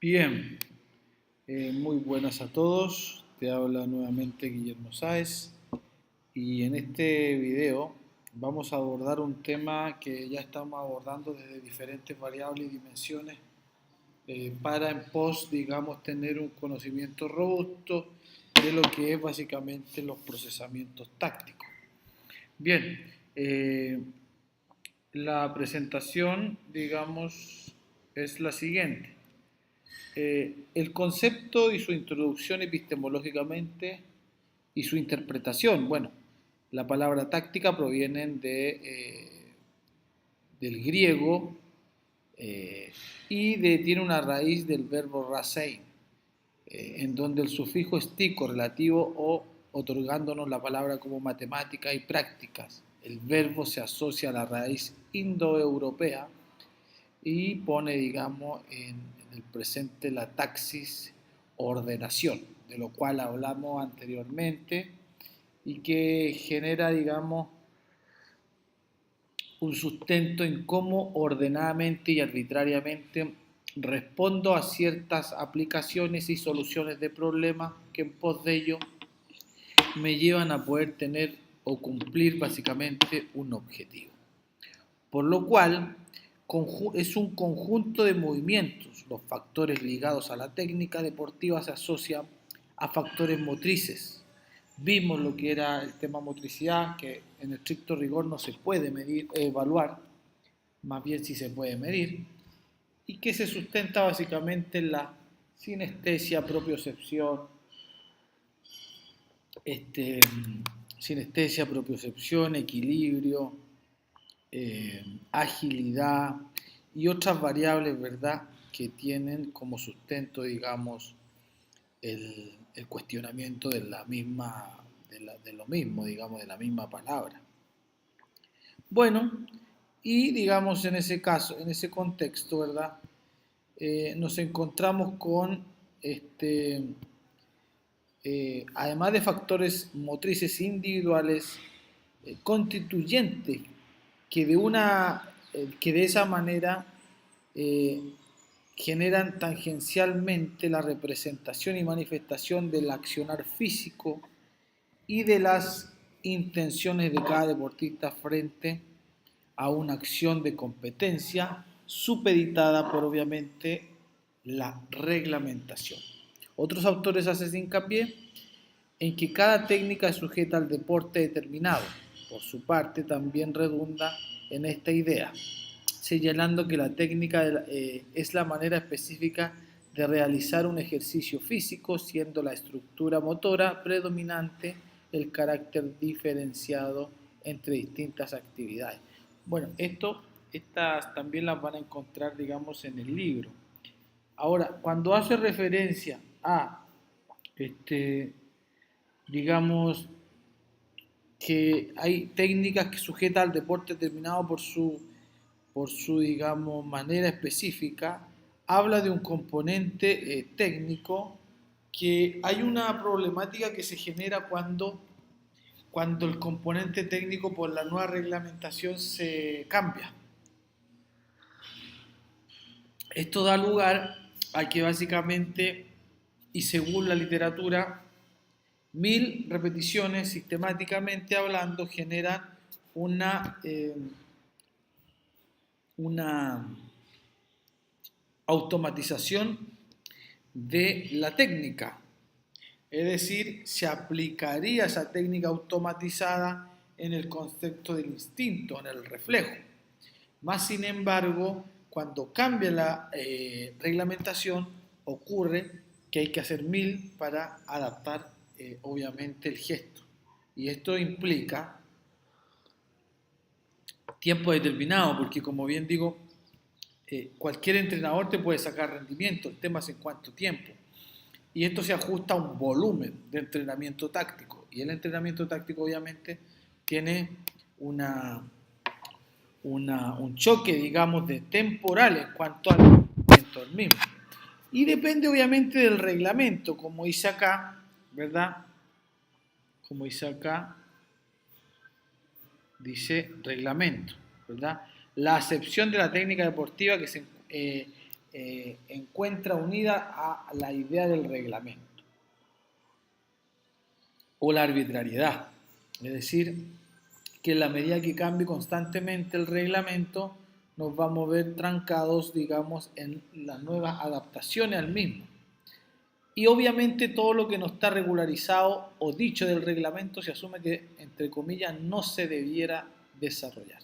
Bien, muy buenas a todos. Te habla nuevamente Guillermo Sáez y en este video vamos a abordar un tema que ya estamos abordando desde diferentes variables y dimensiones para en pos, digamos, tener un conocimiento robusto de lo que es básicamente los procesamientos tácticos. Bien, la presentación, digamos, es la siguiente. El concepto y su introducción epistemológicamente y su interpretación. Bueno, la palabra táctica provienen del griego tiene una raíz del verbo rasein, en donde el sufijo es tico, relativo o otorgándonos la palabra como matemática y prácticas. El verbo se asocia a la raíz indoeuropea y pone, digamos, en el presente la taxis ordenación, de lo cual hablamos anteriormente y que genera, digamos, un sustento en cómo ordenadamente y arbitrariamente respondo a ciertas aplicaciones y soluciones de problemas que en pos de ello me llevan a poder tener o cumplir básicamente un objetivo. Por lo cual, es un conjunto de movimientos. Los factores ligados a la técnica deportiva se asocian a factores motrices. Vimos lo que era el tema motricidad, que en estricto rigor no se puede medir, evaluar, más bien sí se puede medir, y que se sustenta básicamente en la sinestesia, propiocepción, este, equilibrio, agilidad y otras variables, ¿verdad?, que tienen como sustento, digamos, el cuestionamiento de la misma, de lo mismo, digamos, de la misma palabra. Bueno, y digamos en ese caso, en ese contexto, ¿verdad?, nos encontramos con además de factores motrices individuales constituyentes que de esa manera eh, generan tangencialmente la representación y manifestación del accionar físico y de las intenciones de cada deportista frente a una acción de competencia supeditada por obviamente la reglamentación. Otros autores hacen hincapié en que cada técnica es sujeta al deporte determinado. Por su parte, también redunda en esta idea, señalando que la técnica es la manera específica de realizar un ejercicio físico, siendo la estructura motora predominante el carácter diferenciado entre distintas actividades. Bueno, estas también las van a encontrar, digamos, en el libro. Ahora, cuando hace referencia a, digamos, que hay técnicas que sujetan al deporte determinado por su, digamos, manera específica, habla de un componente técnico, que hay una problemática que se genera cuando el componente técnico por la nueva reglamentación se cambia. Esto da lugar a que básicamente, y según la literatura, 1000 repeticiones sistemáticamente hablando generan una automatización de la técnica. Es decir, se aplicaría esa técnica automatizada en el concepto del instinto, en el reflejo. Más sin embargo, cuando cambia la reglamentación, ocurre que hay que hacer 1000 para adaptar obviamente el gesto. Y esto implica tiempo determinado, porque como bien digo, cualquier entrenador te puede sacar rendimiento, el tema es en cuánto tiempo. Y esto se ajusta a un volumen de entrenamiento táctico. Y el entrenamiento táctico obviamente tiene un choque, digamos, de temporal en cuanto al movimiento del mismo. Y depende obviamente del reglamento, como dice acá, ¿verdad? Como dice acá, dice reglamento, ¿verdad? La acepción de la técnica deportiva encuentra unida a la idea del reglamento o la arbitrariedad. Es decir, que en la medida que cambie constantemente el reglamento, nos vamos a ver trancados, digamos, en las nuevas adaptaciones al mismo. Y obviamente todo lo que no está regularizado o dicho del reglamento se asume que, entre comillas, no se debiera desarrollar.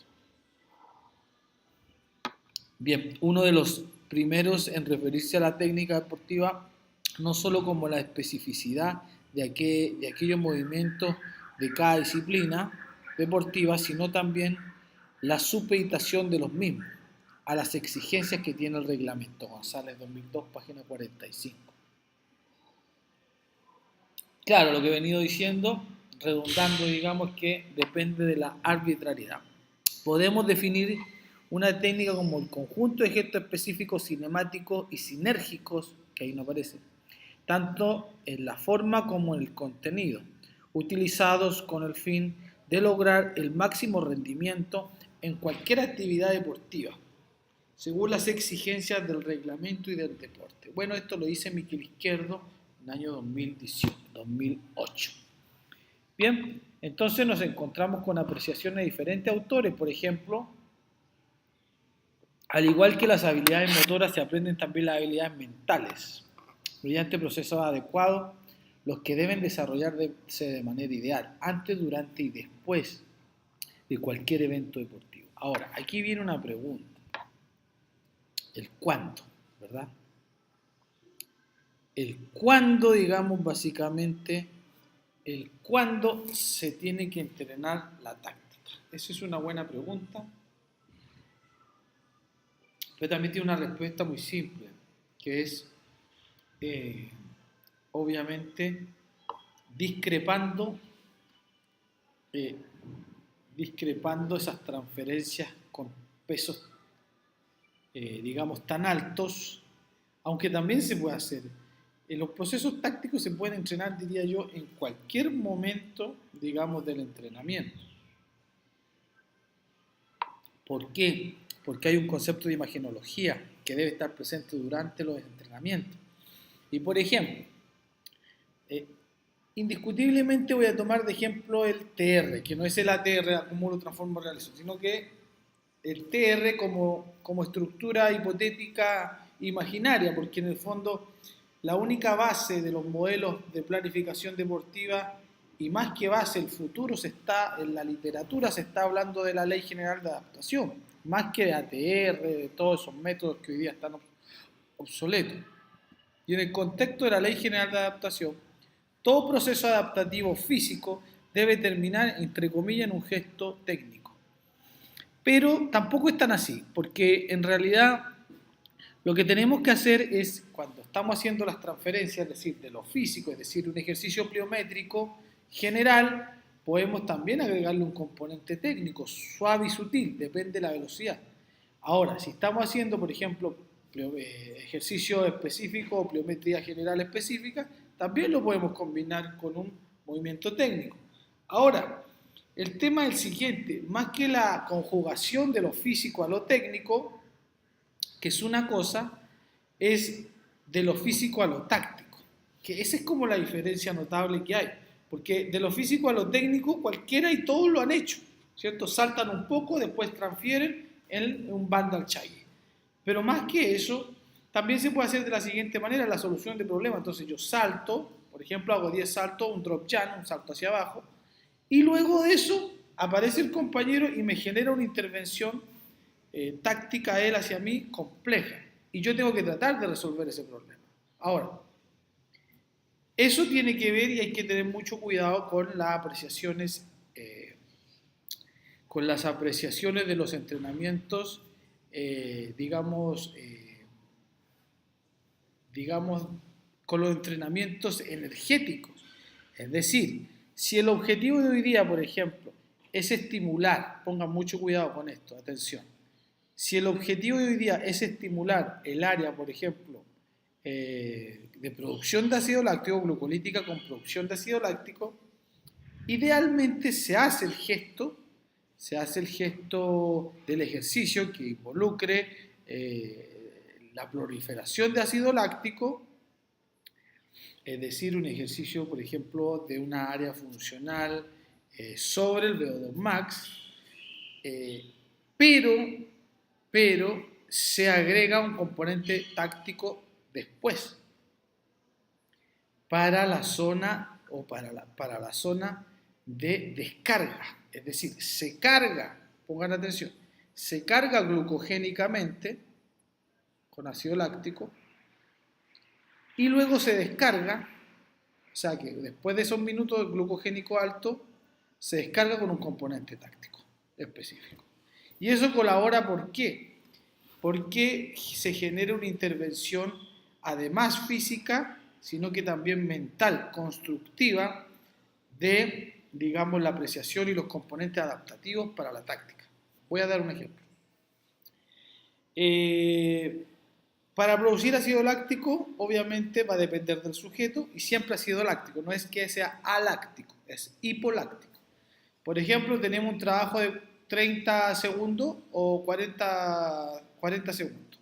Bien, uno de los primeros en referirse a la técnica deportiva, no solo como la especificidad de aquellos movimientos de cada disciplina deportiva, sino también la supeditación de los mismos a las exigencias que tiene el reglamento. González 2002, página 45. Claro, lo que he venido diciendo, redundando, digamos, que depende de la arbitrariedad. Podemos definir una técnica como el conjunto de gestos específicos cinemáticos y sinérgicos, que ahí no aparece, tanto en la forma como en el contenido, utilizados con el fin de lograr el máximo rendimiento en cualquier actividad deportiva, según las exigencias del reglamento y del deporte. Bueno, esto lo dice Miquel Izquierdo en el año 2008. Bien, entonces nos encontramos con apreciaciones de diferentes autores. Por ejemplo, al igual que las habilidades motoras, se aprenden también las habilidades mentales, mediante procesos adecuados, los que deben desarrollarse de manera ideal, antes, durante y después de cualquier evento deportivo. Ahora, aquí viene una pregunta. El cuándo, ¿verdad? El cuándo, digamos, básicamente, el cuándo se tiene que entrenar la táctica. Esa es una buena pregunta, pero también tiene una respuesta muy simple, que es, obviamente, discrepando esas transferencias con pesos, digamos, tan altos, aunque también se puede hacer. Los procesos tácticos se pueden entrenar, diría yo, en cualquier momento, digamos, del entrenamiento. ¿Por qué? Porque hay un concepto de imagenología que debe estar presente durante los entrenamientos. Y por ejemplo, indiscutiblemente voy a tomar de ejemplo el TR, que no es el ATR, acumulo, transformo, realizo, sino que el TR como estructura hipotética imaginaria, porque en el fondo la única base de los modelos de planificación deportiva, y más que base, el futuro en la literatura se está hablando de la Ley General de Adaptación, más que de ATR, de todos esos métodos que hoy día están obsoletos. Y en el contexto de la Ley General de Adaptación, todo proceso adaptativo físico debe terminar, entre comillas, en un gesto técnico. Pero tampoco es tan así, porque en realidad lo que tenemos que hacer es, cuando estamos haciendo las transferencias, es decir, de lo físico, es decir, un ejercicio pliométrico general, podemos también agregarle un componente técnico, suave y sutil, depende de la velocidad. Ahora, si estamos haciendo, por ejemplo, ejercicio específico o pliometría general específica, también lo podemos combinar con un movimiento técnico. Ahora, el tema es el siguiente, más que la conjugación de lo físico a lo técnico, que es una cosa, es de lo físico a lo táctico, que esa es como la diferencia notable que hay, porque de lo físico a lo técnico cualquiera y todos lo han hecho, ¿cierto? Saltan un poco, después transfieren en un Vandal Chai. Pero más que eso, también se puede hacer de la siguiente manera, la solución de problemas. Entonces yo salto, por ejemplo, hago 10 saltos, un drop jump, un salto hacia abajo, y luego de eso aparece el compañero y me genera una intervención táctica él hacia mí compleja. Y yo tengo que tratar de resolver ese problema. Ahora, eso tiene que ver y hay que tener mucho cuidado con las apreciaciones, de los entrenamientos, digamos, con los entrenamientos energéticos. Es decir, si el objetivo de hoy día, por ejemplo, es estimular, pongan mucho cuidado con esto, atención, si el objetivo de hoy día es estimular el área, por ejemplo, de producción de ácido láctico, glucolítica con producción de ácido láctico, idealmente se hace el gesto del ejercicio que involucre la proliferación de ácido láctico, es decir, un ejercicio, por ejemplo, de una área funcional sobre el VO2 max, pero se agrega un componente táctico después para la zona o para la zona de descarga, es decir, se carga, pongan atención, se carga glucogénicamente con ácido láctico y luego se descarga, o sea que después de esos minutos de glucogénico alto, se descarga con un componente táctico específico. Y eso colabora, ¿por qué? Porque se genera una intervención además física, sino que también mental, constructiva, de, digamos, la apreciación y los componentes adaptativos para la táctica. Voy a dar un ejemplo. Para producir ácido láctico, obviamente va a depender del sujeto y siempre ácido láctico, no es que sea aláctico, es hipoláctico. Por ejemplo, tenemos un trabajo de 30 segundos o 40 segundos,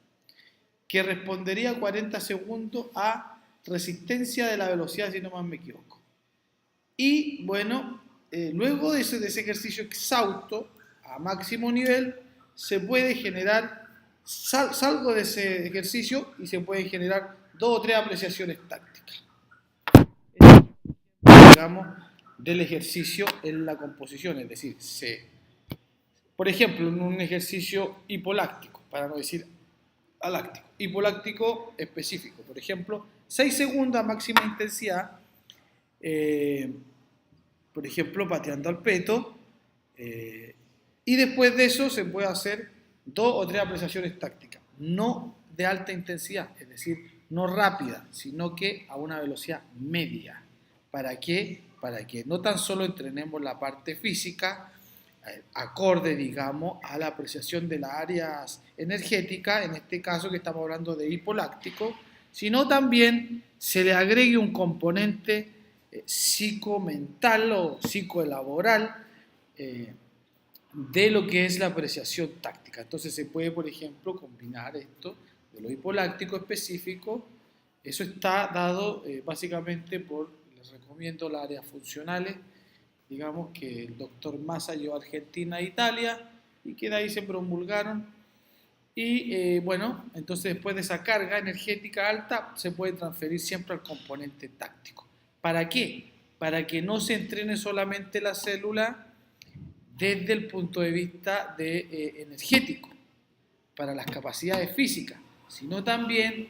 que respondería 40 segundos a resistencia de la velocidad, si no más me equivoco. Y bueno, luego de ese ejercicio exhausto a máximo nivel, se puede generar, salgo de ese ejercicio y se pueden generar 2 o 3 apreciaciones tácticas, digamos, del ejercicio en la composición, es decir, por ejemplo, en un ejercicio hipoláctico, para no decir aláctico, hipoláctico específico, por ejemplo, 6 segundos a máxima intensidad, por ejemplo, pateando al peto, y después de eso se puede hacer 2 o 3 apreciaciones tácticas, no de alta intensidad, es decir, no rápida, sino que a una velocidad media. ¿Para qué? Para que no tan solo entrenemos la parte física, acorde, digamos, a la apreciación de las áreas energéticas, en este caso que estamos hablando de hipoláctico, sino también se le agregue un componente psicomental o psicoelaboral de lo que es la apreciación táctica. Entonces se puede, por ejemplo, combinar esto de lo hipoláctico específico. Eso está dado básicamente por, les recomiendo las áreas funcionales, digamos que el doctor Massa llevó a Argentina e Italia y que de ahí se promulgaron. Y bueno, entonces después de esa carga energética alta se puede transferir siempre al componente táctico. ¿Para qué? Para que no se entrene solamente la célula desde el punto de vista energético, para las capacidades físicas, sino también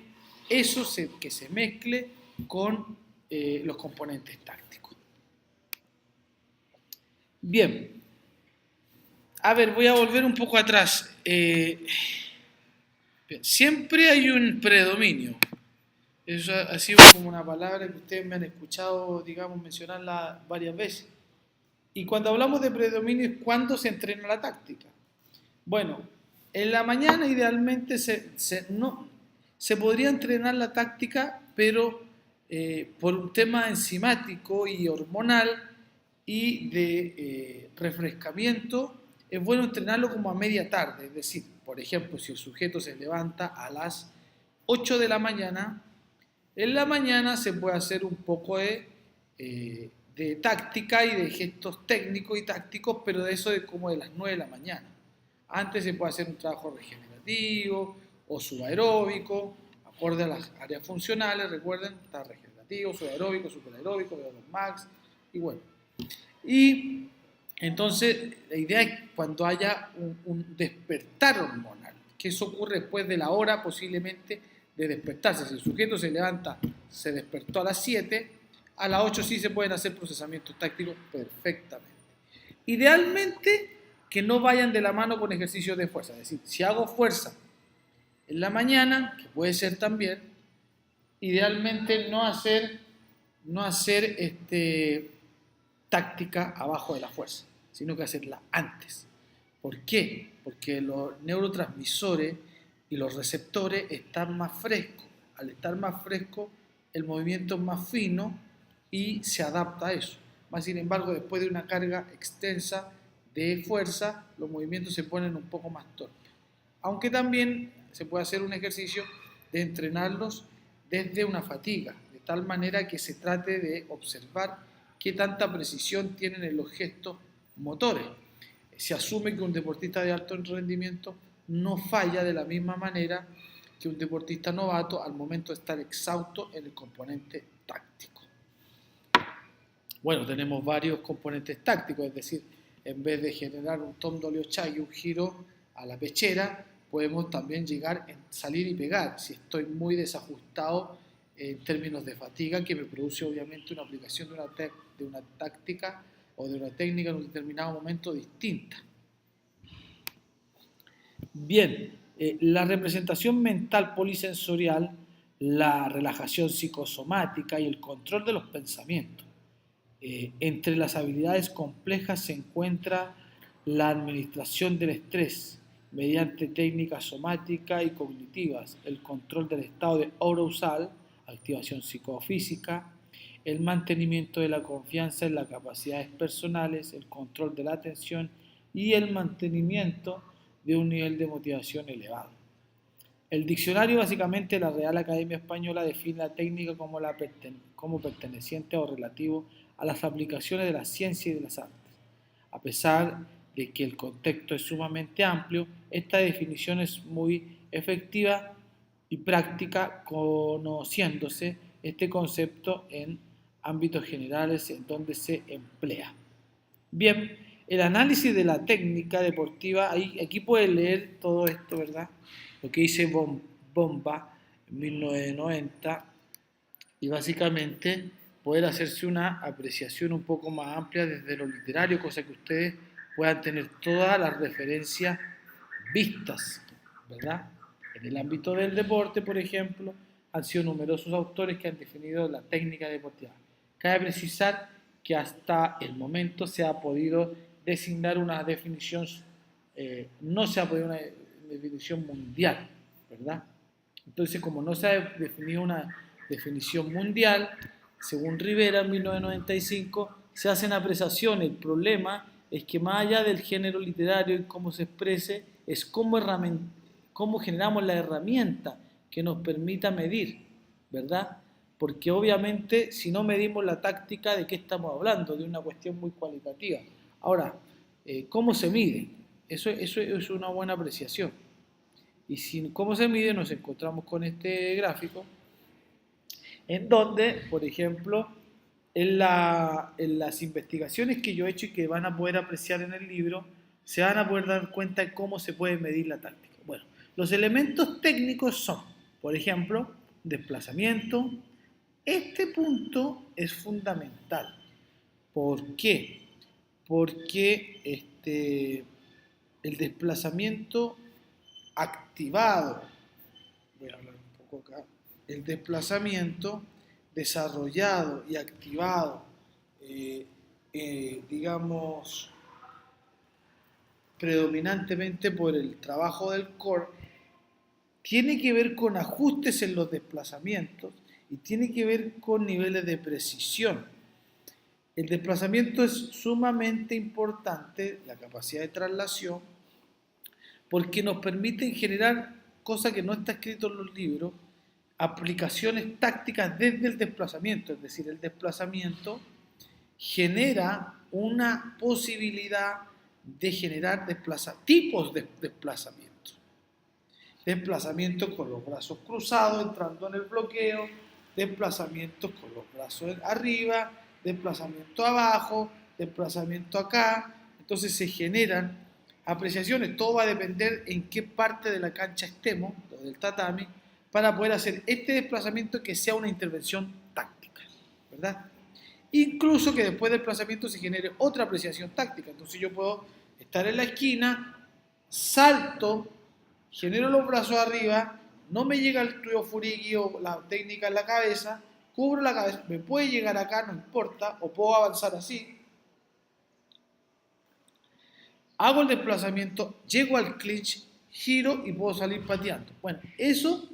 eso que se mezcle con los componentes tácticos. Bien, a ver, voy a volver un poco atrás. Siempre hay un predominio. Eso ha sido como una palabra que ustedes me han escuchado, digamos, mencionarla varias veces. Y cuando hablamos de predominio, ¿cuándo se entrena la táctica? Bueno, en la mañana idealmente se podría entrenar la táctica, pero por un tema enzimático y hormonal y de refrescamiento, es bueno entrenarlo como a media tarde. Es decir, por ejemplo, si el sujeto se levanta a las 8 de la mañana, en la mañana se puede hacer un poco de táctica y de gestos técnicos y tácticos, pero de eso de como de las 9 de la mañana. Antes se puede hacer un trabajo regenerativo o subaeróbico, acorde a las áreas funcionales, recuerden, está regenerativo, subaeróbico, superaeróbico, VO2 max, y bueno. Y entonces la idea es cuando haya un despertar hormonal, que eso ocurre después de la hora posiblemente de despertarse. Si el sujeto se levanta, se despertó a las 7, a las 8 sí se pueden hacer procesamientos tácticos perfectamente. Idealmente que no vayan de la mano con ejercicios de fuerza. Es decir, si hago fuerza en la mañana, que puede ser también, idealmente no hacer táctica abajo de la fuerza, sino que hacerla antes. ¿Por qué? Porque los neurotransmisores y los receptores están más frescos. Al estar más fresco, el movimiento es más fino y se adapta a eso. Más sin embargo, después de una carga extensa de fuerza, los movimientos se ponen un poco más torpes. Aunque también se puede hacer un ejercicio de entrenarlos desde una fatiga, de tal manera que se trate de observar qué tanta precisión tienen en los gestos motores. Se asume que un deportista de alto rendimiento no falla de la misma manera que un deportista novato al momento de estar exhausto en el componente táctico. Bueno, tenemos varios componentes tácticos, es decir, en vez de generar un tondo y un giro a la pechera, podemos también llegar a salir y pegar, si estoy muy desajustado en términos de fatiga, que me produce obviamente una aplicación de una táctica o de una técnica en un determinado momento distinta. Bien, la representación mental polisensorial, la relajación psicosomática y el control de los pensamientos. Entre las habilidades complejas se encuentra la administración del estrés mediante técnicas somáticas y cognitivas, el control del estado de arousal, activación psicofísica, el mantenimiento de la confianza en las capacidades personales, el control de la atención y el mantenimiento de un nivel de motivación elevado. El diccionario básicamente de la Real Academia Española define la técnica como perteneciente o relativo a las aplicaciones de la ciencia y de las artes. A pesar de que el contexto es sumamente amplio, esta definición es muy efectiva y práctica, conociéndose este concepto en ámbitos generales en donde se emplea. Bien, el análisis de la técnica deportiva, aquí puedes leer todo esto, ¿verdad? Lo que dice Bomba en 1990 y básicamente poder hacerse una apreciación un poco más amplia desde lo literario, cosa que ustedes puedan tener todas las referencias vistas, ¿verdad? En el ámbito del deporte, por ejemplo, han sido numerosos autores que han definido la técnica deportiva. Cabe precisar que hasta el momento se ha podido designar una definición, no se ha podido una definición mundial, ¿verdad? Entonces, como no se ha definido una definición mundial, según Rivera en 1995, se hacen apreciaciones. El problema es que más allá del género literario y cómo se exprese, es cómo generamos la herramienta que nos permita medir, ¿verdad? Porque obviamente si no medimos la táctica, ¿de qué estamos hablando? De una cuestión muy cualitativa. Ahora, ¿cómo se mide? Eso es una buena apreciación. Y si cómo se mide, nos encontramos con este gráfico, en donde, por ejemplo, en las investigaciones que yo he hecho y que van a poder apreciar en el libro, se van a poder dar cuenta de cómo se puede medir la táctica. Bueno, los elementos técnicos son, por ejemplo, desplazamiento. Este punto es fundamental. ¿Por qué? Porque el desplazamiento activado, voy a hablar un poco acá, el desplazamiento desarrollado y activado, digamos, predominantemente por el trabajo del core, tiene que ver con ajustes en los desplazamientos y tiene que ver con niveles de precisión. El desplazamiento es sumamente importante, la capacidad de traslación, porque nos permite generar, cosa que no está escrito en los libros, aplicaciones tácticas desde el desplazamiento, es decir, el desplazamiento genera una posibilidad de generar tipos de desplazamiento. Desplazamientos con los brazos cruzados entrando en el bloqueo, desplazamientos con los brazos arriba, desplazamiento abajo, desplazamiento acá. Entonces se generan apreciaciones, todo va a depender en qué parte de la cancha estemos, del tatami, para poder hacer este desplazamiento que sea una intervención táctica, ¿verdad? Incluso que después del desplazamiento se genere otra apreciación táctica. Entonces yo puedo estar en la esquina, salto, genero los brazos arriba, no me llega el tuyo furiki o la técnica en la cabeza, cubro la cabeza, me puede llegar acá, no importa, o puedo avanzar así, hago el desplazamiento, llego al clinch, giro y puedo salir pateando. Bueno, eso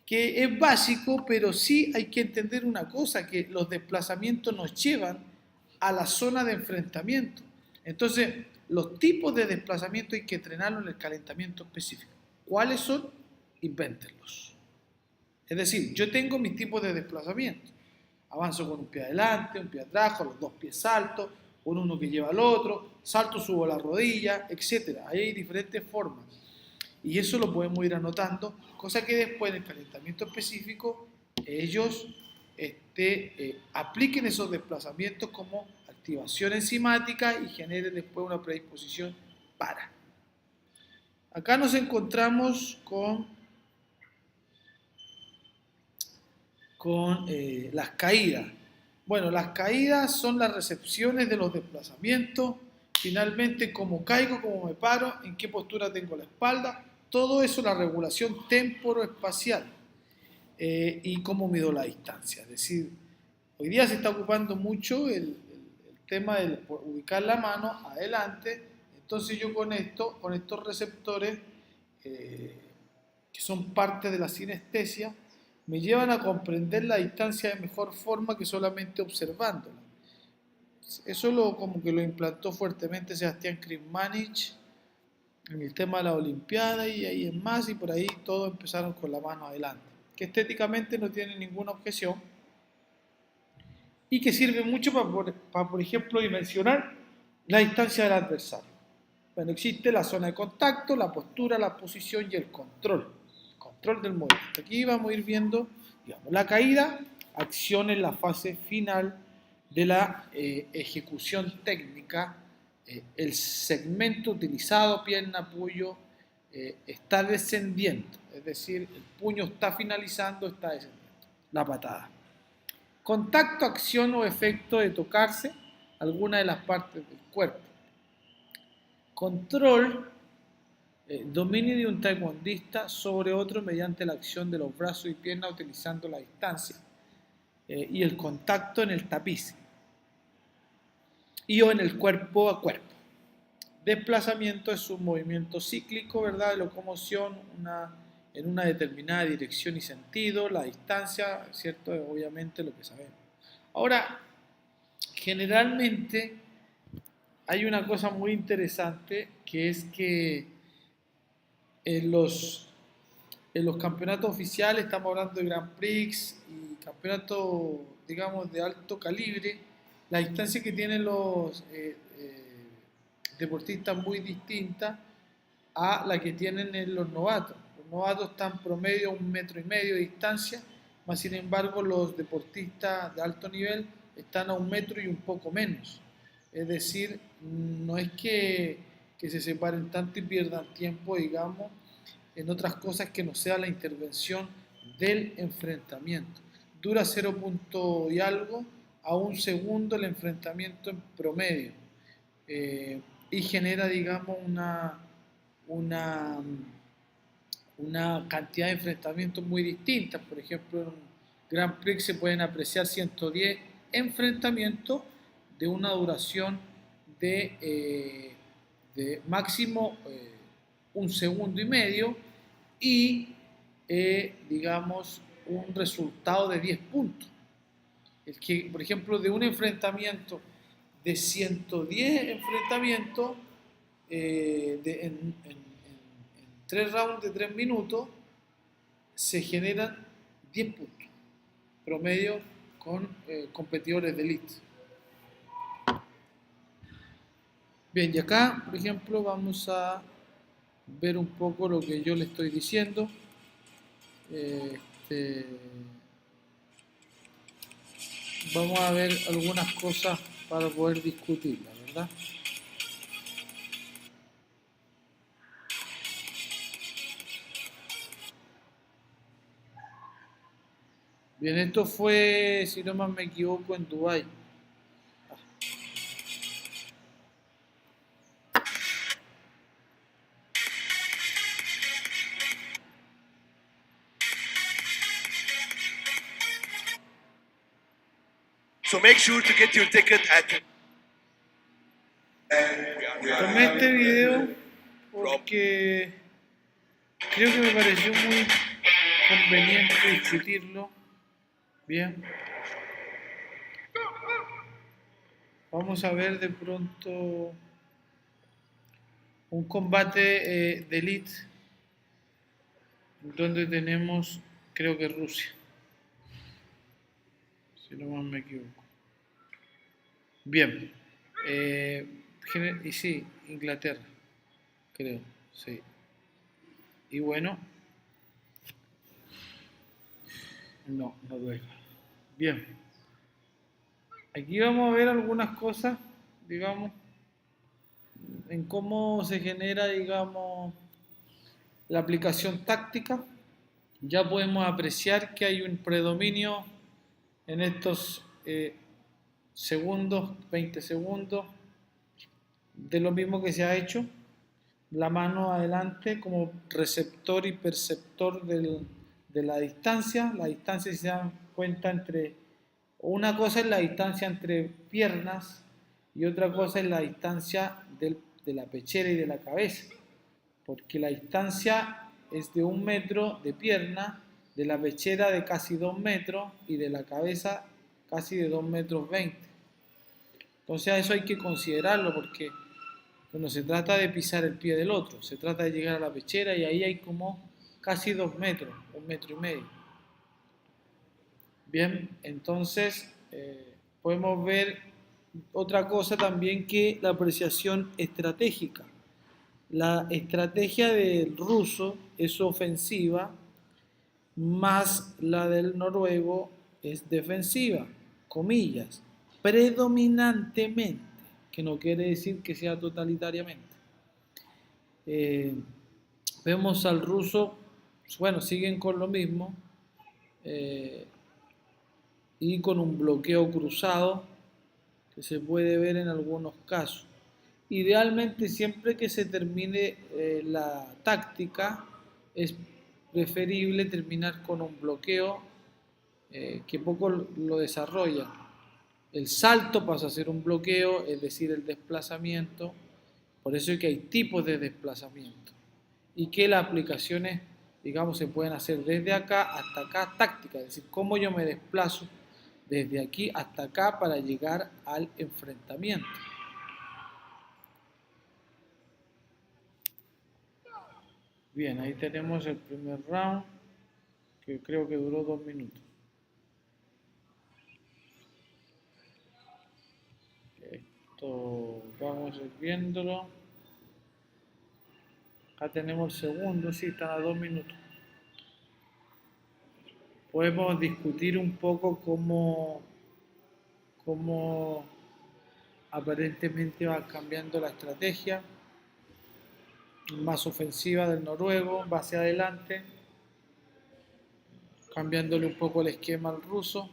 que es básico, pero sí hay que entender una cosa, que los desplazamientos nos llevan a la zona de enfrentamiento. Entonces, los tipos de desplazamiento hay que entrenarlos en el calentamiento específico. ¿Cuáles son? Invéntenlos. Es decir, yo tengo mis tipos de desplazamiento. Avanzo con un pie adelante, un pie atrás, con los dos pies salto, con uno que lleva al otro, salto, subo la rodilla, etc. Ahí hay diferentes formas. Y eso lo podemos ir anotando, cosa que después en el calentamiento específico ellos apliquen esos desplazamientos como activación enzimática y generen después una predisposición para. Acá nos encontramos con las caídas. Bueno, las caídas son las recepciones de los desplazamientos, finalmente cómo caigo, cómo me paro, en qué postura tengo la espalda, todo eso la regulación temporoespacial y cómo mido la distancia. Es decir, hoy día se está ocupando mucho el tema de ubicar la mano adelante, entonces yo con estos receptores que son parte de la sinestesia, me llevan a comprender la distancia de mejor forma que solamente observándola. Eso como que lo implantó fuertemente Sebastián Krizmanich en el tema de la Olimpiada y ahí en más, y por ahí todos empezaron con la mano adelante, que estéticamente no tiene ninguna objeción y que sirve mucho para, por ejemplo, dimensionar la distancia del adversario. Bueno, existe la zona de contacto, la postura, la posición y el control del movimiento. Aquí vamos a ir viendo, digamos, la caída, acción en la fase final de la ejecución técnica. El segmento utilizado, pierna, puño, está descendiendo, es decir, el puño está finalizando, está descendiendo. La patada. Contacto, acción o efecto de tocarse alguna de las partes del cuerpo. Control, dominio de un taekwondista sobre otro mediante la acción de los brazos y piernas utilizando la distancia y el contacto en el tapiz y o en el cuerpo a cuerpo. Desplazamiento es un movimiento cíclico, ¿verdad? De locomoción en una determinada dirección y sentido, la distancia, ¿cierto? Obviamente lo que sabemos. Ahora, generalmente hay una cosa muy interesante que es que en los campeonatos oficiales, estamos hablando de Grand Prix y campeonatos, digamos, de alto calibre, la distancia que tienen los deportistas muy distinta a la que tienen en los novatos. Los novatos están promedio a 1,5 metros de distancia, más sin embargo los deportistas de alto nivel están a 1 metro y un poco menos. Es decir, no es que se separen tanto y pierdan tiempo, digamos, en otras cosas que no sea la intervención del enfrentamiento. Dura 0 punto y algo a 1 segundo el enfrentamiento en promedio y genera, digamos, una cantidad de enfrentamientos muy distintas. Por ejemplo, en un Grand Prix se pueden apreciar 110 enfrentamientos de una duración de máximo 1,5 segundos y digamos un resultado de 10 puntos. El que, por ejemplo, de un enfrentamiento de 110 enfrentamientos en 3 rounds de 3 minutos se generan 10 puntos promedio con competidores de elite. Bien, y acá, por ejemplo, vamos a ver un poco lo que yo le estoy diciendo. Vamos a ver algunas cosas para poder discutirlas, ¿verdad? Bien, esto fue, si no más me equivoco, en Dubái. So make sure to get your ticket at... Tomé este video porque creo que me pareció muy conveniente discutirlo. Bien. Vamos a ver de pronto un combate de elite donde tenemos creo que Rusia, si no más me equivoco. Bien, y sí, Inglaterra, creo, sí. Y bueno, no, Noruega. Bien, aquí vamos a ver algunas cosas, digamos, en cómo se genera, digamos, la aplicación táctica. Ya podemos apreciar que hay un predominio en estos segundos, 20 segundos, de lo mismo que se ha hecho. La mano adelante como receptor y perceptor de la distancia. La distancia, si se dan cuenta, una cosa es la distancia entre piernas y otra cosa es la distancia de la pechera y de la cabeza, porque la distancia es de 1 metro de pierna, de la pechera de casi 2 metros y de la cabeza casi de 2 metros 20. Entonces a eso hay que considerarlo porque no se trata de pisar el pie del otro, se trata de llegar a la pechera y ahí hay como casi 2 metros, 1 metro y medio. Bien, entonces podemos ver otra cosa también, que la apreciación estratégica. La estrategia del ruso es ofensiva, más la del noruego es defensiva, comillas, predominantemente, que no quiere decir que sea totalitariamente. Eh, Vemos al ruso, bueno, siguen con lo mismo, eh, y con un bloqueo cruzado que se puede ver en algunos casos. Idealmente, siempre que se termine la táctica, es preferible terminar con un bloqueo que poco lo desarrolla. El salto pasa a ser un bloqueo, es decir, el desplazamiento. Por eso es que hay tipos de desplazamiento y que las aplicaciones, digamos, se pueden hacer desde acá hasta acá tácticas, es decir, cómo yo me desplazo desde aquí hasta acá para llegar al enfrentamiento. Bien, ahí tenemos el primer round, que creo que duró 2 minutos. Esto vamos a ir viéndolo. Acá tenemos el segundo, sí, están a 2 minutos. Podemos discutir un poco cómo aparentemente va cambiando la estrategia, más ofensiva del noruego, va hacia adelante, cambiándole un poco el esquema al ruso.